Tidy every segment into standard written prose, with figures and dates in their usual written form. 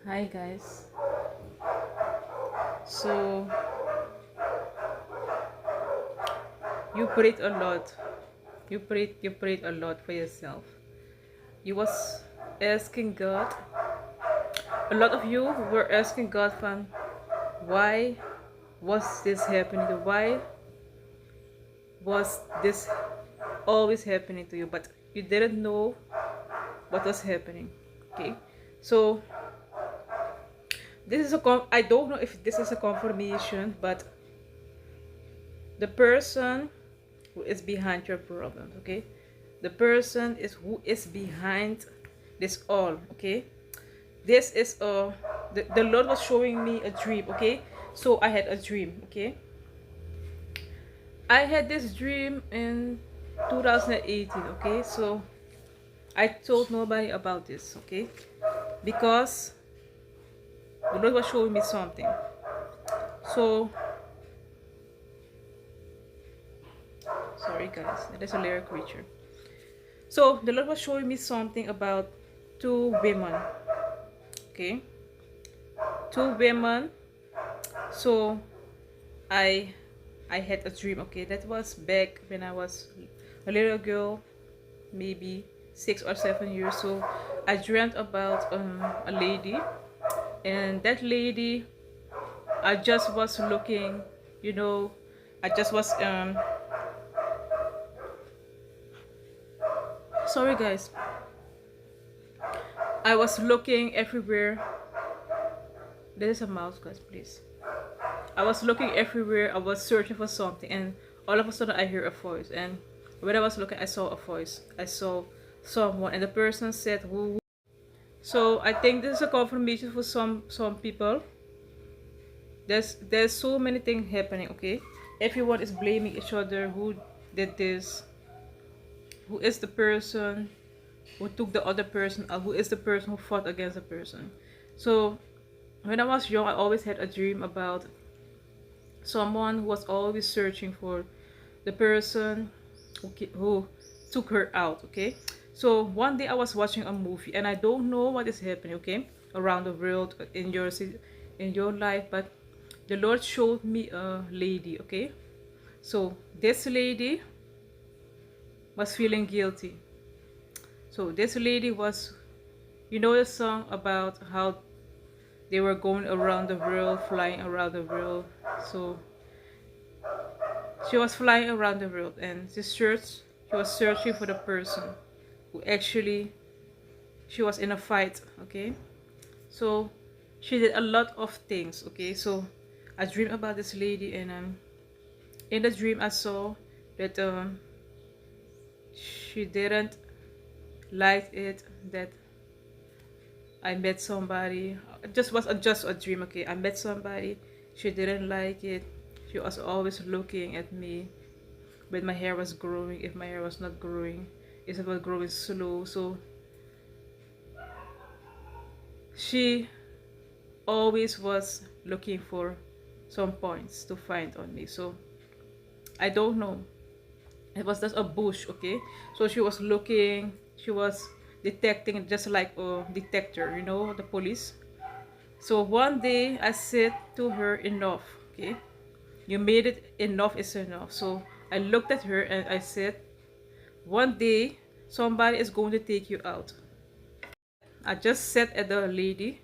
Hi guys. So you prayed a lot. You prayed a lot for yourself. You was asking God. A lot of you were asking God from why was this happening to you? Why was this always happening to you? But you didn't know what was happening. Okay. So this is I don't know if this is a confirmation, but the person who is behind your problems, okay, the person is who is behind this all, okay. This is the Lord was showing me a dream, okay. So I had a dream, okay. I had this dream in 2018, okay. So I told nobody about this, okay, because the Lord was showing me something. So sorry guys, there's a lyric creature. So the Lord was showing me something about two women, okay, two women. So I I had a dream, okay, that was back when I was a little girl, maybe 6 or 7 years. So I dreamt about a lady, and that lady, I just was looking, you know, I just was sorry guys, I was looking everywhere. There's a mouse, guys, please. I was looking everywhere. I was searching for something, and all of a sudden I hear a voice. And when I was looking, I saw a voice. I saw someone, and the person said, "Who?" So I think this is a confirmation for some people. There's so many things happening. Okay, everyone is blaming each other. Who did this? Who is the person who took the other person out? Who is the person who fought against the person? So when I was young, I always had a dream about someone who was always searching for the person who took her out, okay. So one day I was watching a movie, and I don't know what is happening, okay, around the world, in your in your life, but the Lord showed me a lady, okay. So this lady was feeling guilty. So this lady was, you know, the song about how they were going around the world, flying around the world. So she was flying around the world, and she was searching for the person who actually, she was in a fight, okay. So she did a lot of things, okay. So I dreamed about this lady, and in the dream I saw that she didn't like it that I met somebody. It just was just a dream, okay. I met somebody, she didn't like it. She was always looking at me when my hair was growing. If my hair was not growing, it's about growing slow. So she always was looking for some points to find on me. So I don't know, it was just a bush, okay. So she was looking, she was detecting, just like a detector, you know, the police. So one day I said to her, enough, okay, you made it, enough is enough. So I looked at her and I said, one day somebody is going to take you out. I just said at the lady,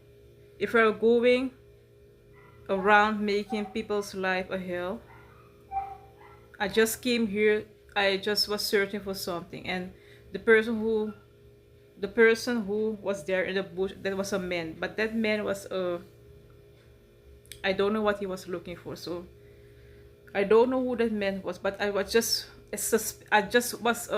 if you're going around making people's life a hell, I just came here, I just was searching for something, and the person who the person who was there in the bush, that was a man, but that man was I don't know what he was looking for. So I don't know who that man was, but I was just I just was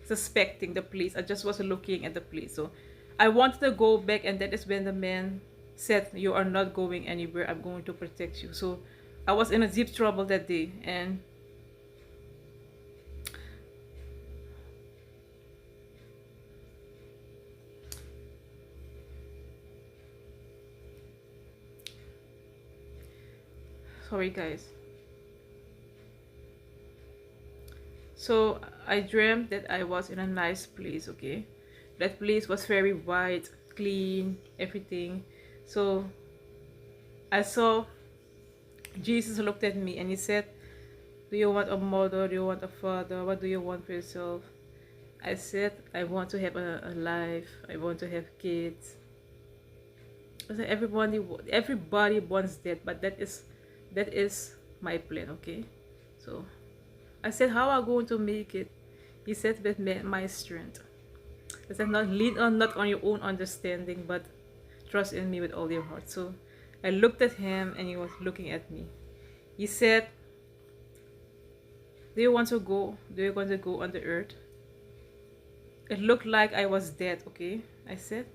suspecting the police. I just was looking at the police. So I wanted to go back, and that is when the man said, you are not going anywhere, I'm going to protect you. So I was in a deep trouble that day. And sorry guys. So I dreamt that I was in a nice place, okay. That place was very white, clean, everything. So I saw Jesus looked at me and he said, do you want a mother? Do you want a father? What do you want for yourself? I said, I want to have a life. I want to have kids. I said, everybody wants that, but that is my plan, okay? So I said, how am I going to make it? He said, with my strength. I said, not on your own understanding, but trust in me with all your heart. So I looked at him and he was looking at me. He said, do you want to go? Do you want to go on the earth? It looked like I was dead, okay? I said,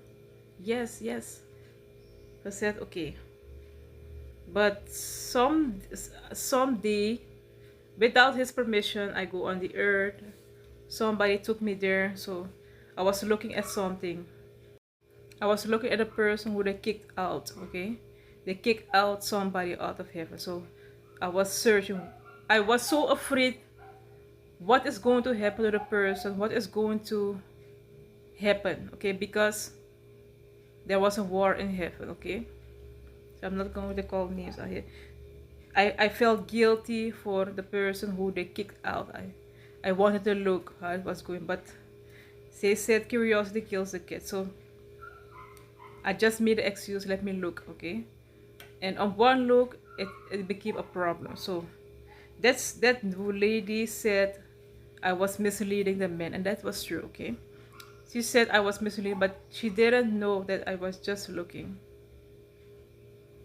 yes, yes. I said, okay. But someday, without his permission, I go on the earth. Somebody took me there, so I was looking at something. I was looking at a person who they kicked out, okay? They kicked out somebody out of heaven. So I was searching. I was so afraid what is going to happen to the person, what is going to happen, okay? Because there was a war in heaven, okay? So I'm not going to call names out here. I felt guilty for the person who they kicked out. I wanted to look how it was going, but they said curiosity kills the cat. So I just made the excuse, let me look, okay? And on one look, it became a problem. So that lady said I was misleading the man, and that was true, okay? She said I was misleading, but she didn't know that I was just looking.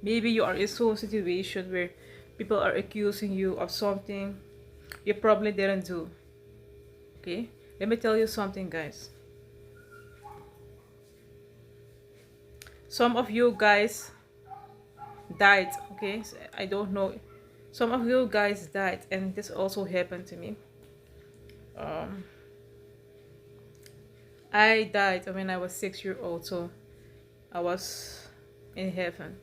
Maybe you are in a situation where people are accusing you of something you probably didn't do. Okay? Let me tell you something, guys. Some of you guys died, okay? So I don't know. Some of you guys died, and this also happened to me. I died when I was 6 years old, so I was in heaven.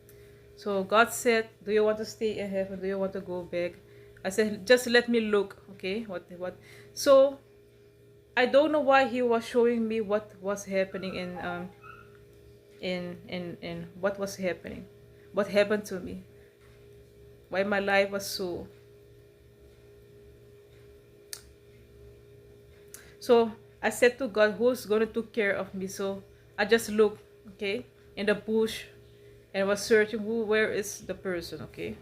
So God said, do you want to stay in heaven? Do you want to go back? I said, just let me look, okay? What? So I don't know why he was showing me what was happening in what was happening, what happened to me, why my life was so. So I said to God, who's gonna take care of me? So I just looked, okay, in the bush, and was searching where is the person, okay?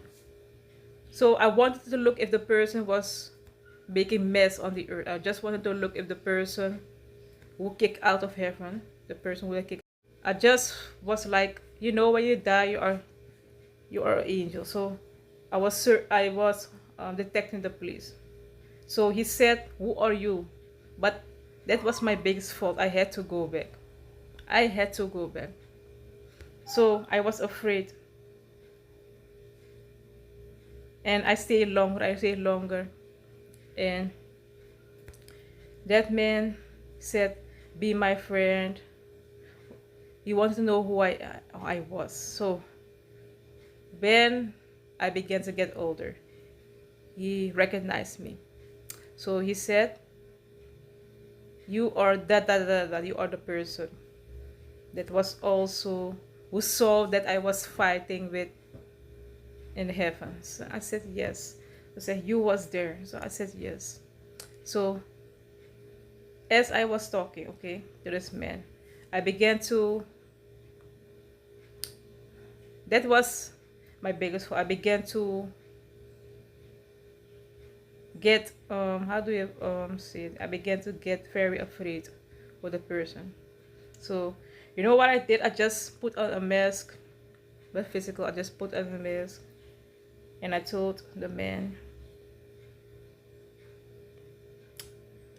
So I wanted to look if the person was making mess on the earth. I just wanted to look if the person who kicked out of heaven, the person who kicked. I just was like, when you die, you are an angel. So I was detecting the police. So he said, "Who are you?" But that was my biggest fault. I had to go back. I had to go back. So I was afraid, and I stayed longer. I stayed longer, and that man said, "Be my friend." He wanted to know who I was. So when I began to get older, he recognized me. So he said, "You are that. You are the person that was also who saw that I was fighting with in heaven." So I said yes. He said, "You was there." So I said yes. So as I was talking, okay, to this man, I began to. That was my biggest fault. I began to get how do you say it? I began to get very afraid for the person. So you know what I did? I just put on a mask, but physical. I just put on a mask, and I told the man.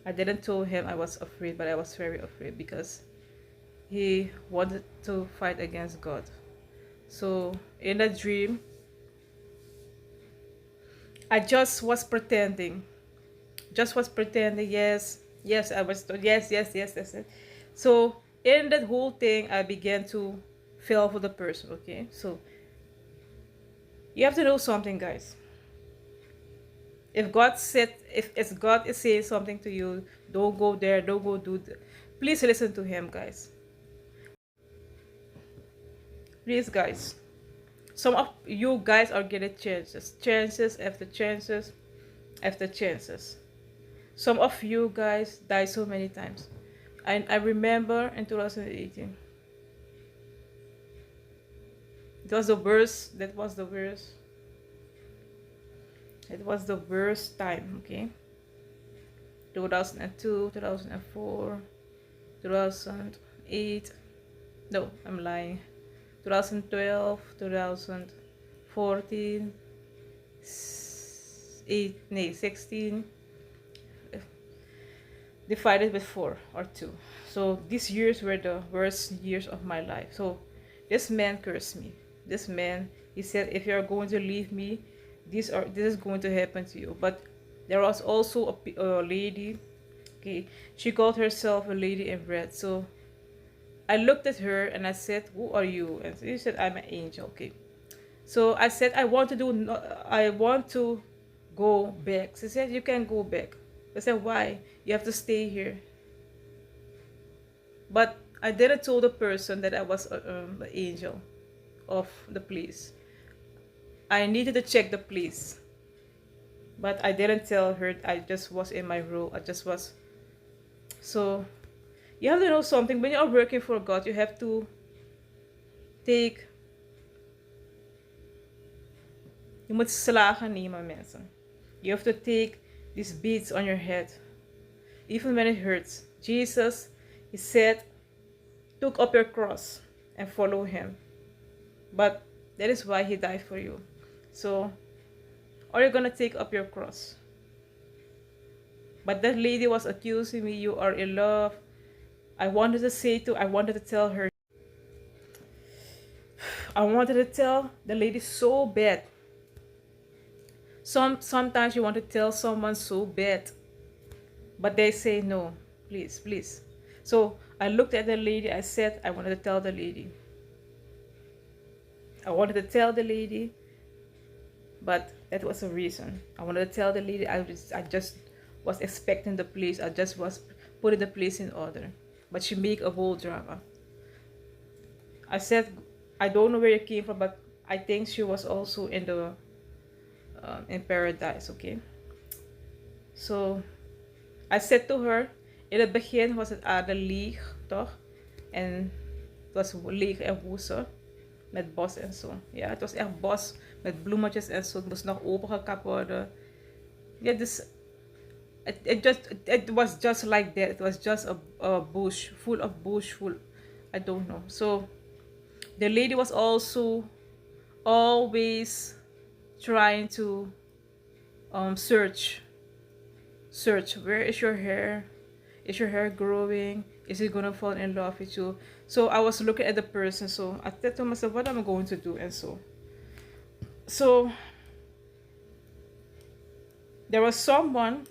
I didn't tell him I was afraid, but I was very afraid because he wanted to fight against God. So in the dream, I just was pretending. Just was pretending. Yes, yes, I was. Yes, yes, yes, yes. Yes. So in that whole thing, I began to feel for the person. Okay, so you have to know something, guys. If God is saying something to you, don't go there. Don't go do. Please listen to Him, guys. Please, guys. Some of you guys are getting chances. Chances after chances after chances. Some of you guys died so many times. I remember in 2018. It was the worst. That was the worst. It was the worst time, okay? 2002, 2004, 2008. No, I'm lying. 2012, 2014, 16. Divided with 4 or 2. So these years were the worst years of my life. So this man cursed me. This man, he said, if you're going to leave me, this is going to happen to you. But there was also a lady, okay, she called herself a lady in red. So I looked at her and I said, who are you? And she said, I'm an angel. Okay, so I said, I want to go back. She said, you can go back. I said, why? You have to stay here. But I didn't tell the person that I was an angel of the police. I needed to check the police. But I didn't tell her. I just was in my role. I just was. So you have to know something. When you are working for God, you have to take. Je moet slagen nemen, mensen. You have to take these beats on your head. Even when it hurts. Jesus, he said, took up your cross and follow him. But that is why he died for you. So, are you gonna take up your cross? But that lady was accusing me, you are in love. I wanted to tell her. I wanted to tell the lady so bad. Sometimes you want to tell someone so bad. But they say no, please, please. So I looked at the lady, I said I wanted to tell the lady. I wanted to tell the lady, but that was a reason. I wanted to tell the lady, I just was expecting the police. I just was putting the police in order. But she made a whole drama. I said, I don't know where you came from, but I think she was also in the in paradise, okay? So I said to her, in het begin was het aarde leeg, toch? En het was leeg en woeste. Met bos en zo. Ja, het was echt bos met bloemetjes en zo. Het moest nog opengekapt worden. Ja, dus it was just like that. It was just a bush, full of bush, full. I don't know. So the lady was also always trying to search. Where is your hair? Is your hair growing? Is he gonna fall in love with you? So I was looking at the person. So I said to myself, what am I going to do? And so there was someone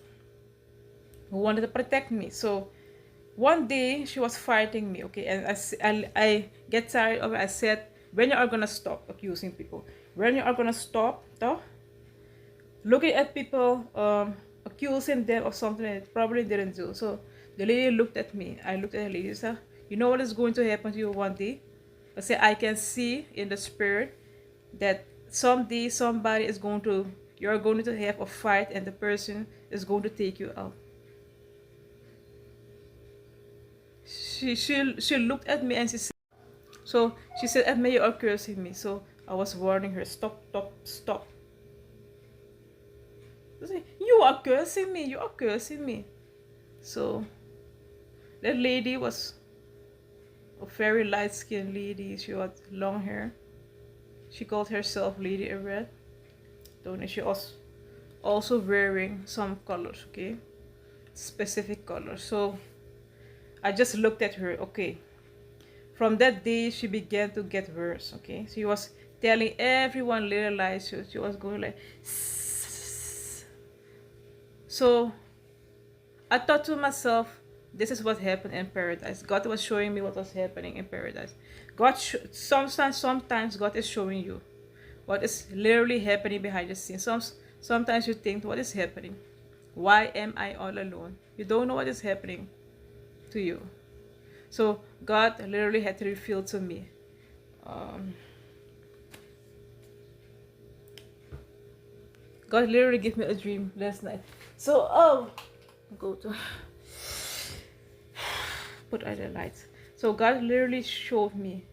who wanted to protect me. So one day she was fighting me, okay, and I get tired of it. I said, when you are gonna stop accusing people? When you are gonna stop, though, looking at people, accusing them of something they probably didn't do. So the lady looked at me. I looked at the lady and said, you know what is going to happen to you one day? I said, I can see in the spirit that someday somebody is going to, you're going to have a fight and the person is going to take you out. She looked at me and she said, Edme, you are cursing me. So I was warning her, stop. You are cursing me. So that lady was a very light-skinned lady. She had long hair. She called herself Lady in Red. Don't know. She was also wearing some colors, okay? Specific colors. So I just looked at her, okay. From that day, she began to get worse, okay? She was telling everyone little lies. She was going like, so I thought to myself, this is what happened in paradise. God was showing me what was happening in paradise. Sometimes God is showing you what is literally happening behind the scenes. Sometimes you think, what is happening? Why am I all alone? You don't know what is happening to you. So God literally had to reveal to me um God literally gave me a dream last night. So go to put out the lights. So God literally showed me.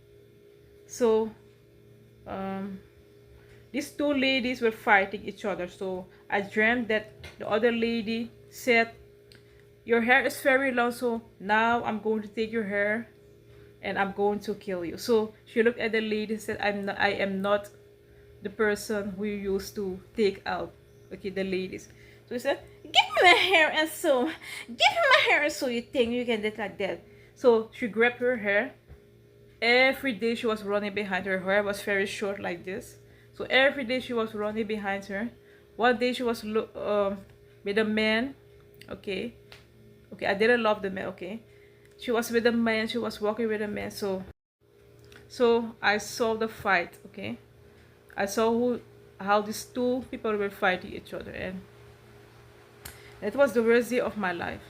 So um these two ladies were fighting each other. So I dreamt that the other lady said, your hair is very long, so now I'm going to take your hair and I'm going to kill you. So she looked at the lady and said, I am not the person who you used to take out. Okay, the ladies. So he said, give me my hair and so give me my hair and so you think you can do it like that. So she grabbed her hair. Every day she was running behind her. Her hair was very short like this. So every day she was running behind her. One day she was with a man. Okay. Okay, I didn't love the man. Okay. She was with a man. She was walking with a man. So I saw the fight. Okay. I saw how these two people were fighting each other, and it was the worst day of my life.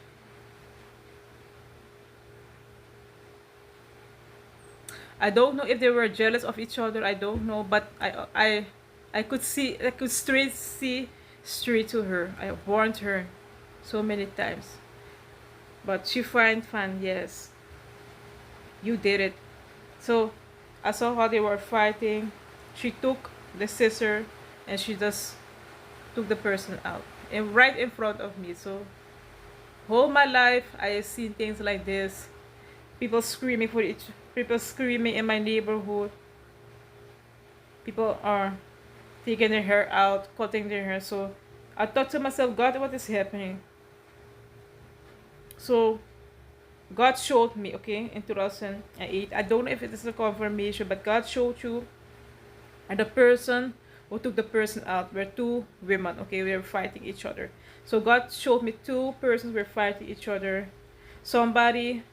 I don't know if they were jealous of each other. I don't know, but I could see, I could see straight to her. I warned her so many times, but she find fun. Yes, you did it. So I saw how they were fighting. She took the scissor and she just took the person out, and right in front of me. So all my life I have seen things like this. People screaming for each, people screaming in my neighborhood. People are taking their hair out, cutting their hair. So I thought to myself, God, what is happening? So God showed me, okay, in 2008. I don't know if it is a confirmation, but God showed you, and the person who took the person out were two women, okay, we were fighting each other. So God showed me two persons were fighting each other. Somebody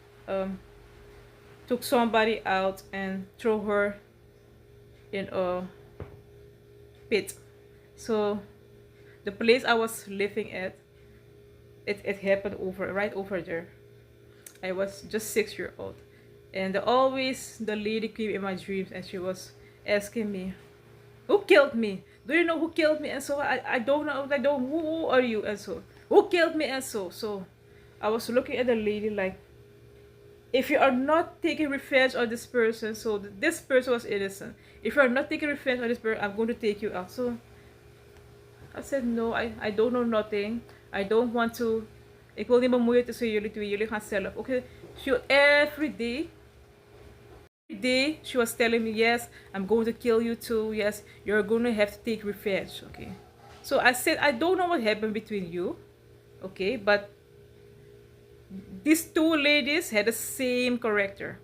took somebody out and threw her in a pit. So the place I was living at, it happened right over there. I was just 6 years old, and always the lady came in my dreams and she was asking me, who killed me? Do you know who killed me? And so I don't know. I don't. Who are you? And so who killed me? And so I was looking at the lady like, if you are not taking revenge on this person, so this person was innocent. If you are not taking revenge on this person, I'm going to take you out. So I said, no, I don't know nothing. I don't want to. Ik wil niet bemoeien tussen jullie twee. Jullie gaan zelf. Okay. Every day she was telling me, yes, I'm going to kill you too. Yes, you're going to have to take revenge. Okay. So I said, I don't know what happened between you. Okay, but these two ladies had the same character.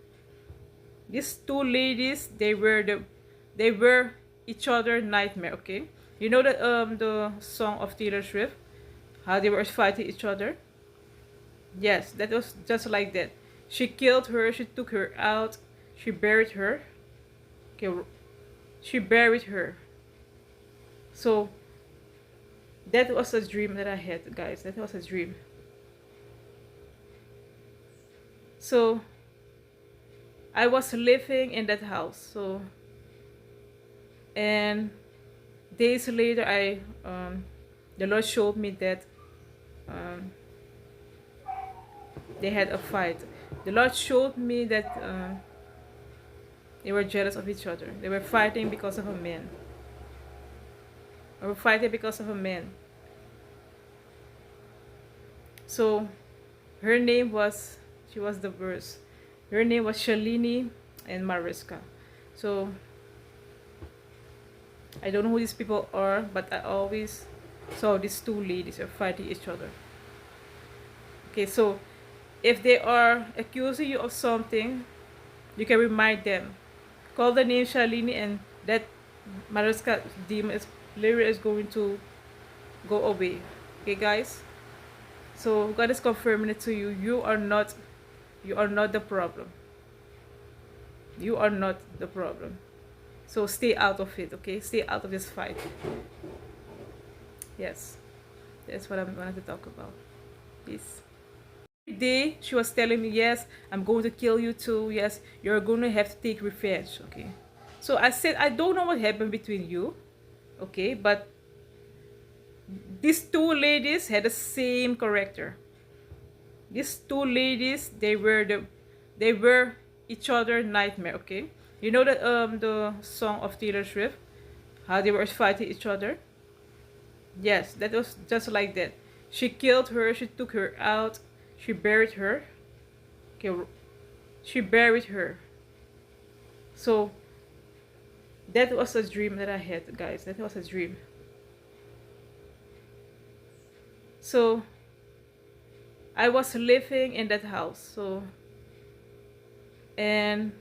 These two ladies, they were each other nightmare. Okay, you know the song of Taylor Swift, how they were fighting each other. Yes, that was just like that. She killed her. She took her out. She buried her. Okay, she buried her. So that was a dream that I had, guys. That was a dream. So I was living in that house. So, and days later, the Lord showed me that they had a fight. The Lord showed me that they were jealous of each other. They were fighting because of a man. They were fighting because of a man. So her name was, she was the verse. Her name was Shalini and Mariska. So I don't know who these people are, but I always saw these two ladies are fighting each other. Okay, so if they are accusing you of something, you can remind them. Call the name Shalini, and that Mariska demon is literally is going to go away. Okay, guys. So God is confirming it to you. You are not the problem. You are not the problem. So stay out of it, okay? Stay out of this fight. Yes. That's what I'm going to talk about. Peace. Every day she was telling me, yes, I'm going to kill you too. Yes, you're going to have to take revenge, okay? So I said, I don't know what happened between you, okay, but these two ladies had the same character. These two ladies, they were each other nightmare, okay? You know the song of Taylor Swift, how they were fighting each other? Yes, that was just like that. She killed her, she took her out, she buried her. Okay, she buried her. So that was a dream that I had, guys. That was a dream. So I was living in that house. So, and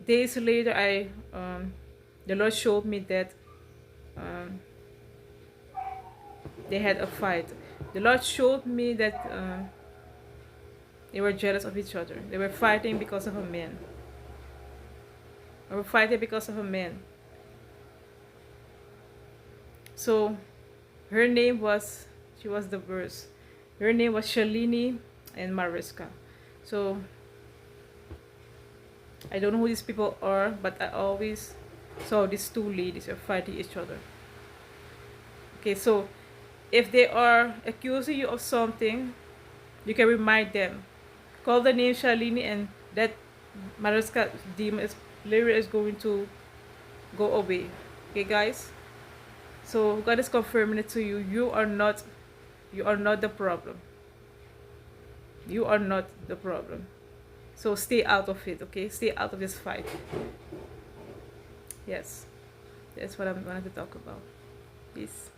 days later, the Lord showed me that um, they had a fight. The Lord showed me that they were jealous of each other. They were fighting because of a man. They were fighting because of a man. So her name was, she was the verse. Her name was Shalini and Mariska. So I don't know who these people are, but I always saw these two ladies are fighting each other. Okay, so if they are accusing you of something, you can remind them. Call the name Shalini, and that Mariska demon is literally is going to go away. Okay, guys. So God is confirming it to you. You are not the problem. You are not the problem. So stay out of it, okay? Stay out of this fight. Yes. That's what I'm going to talk about. Peace.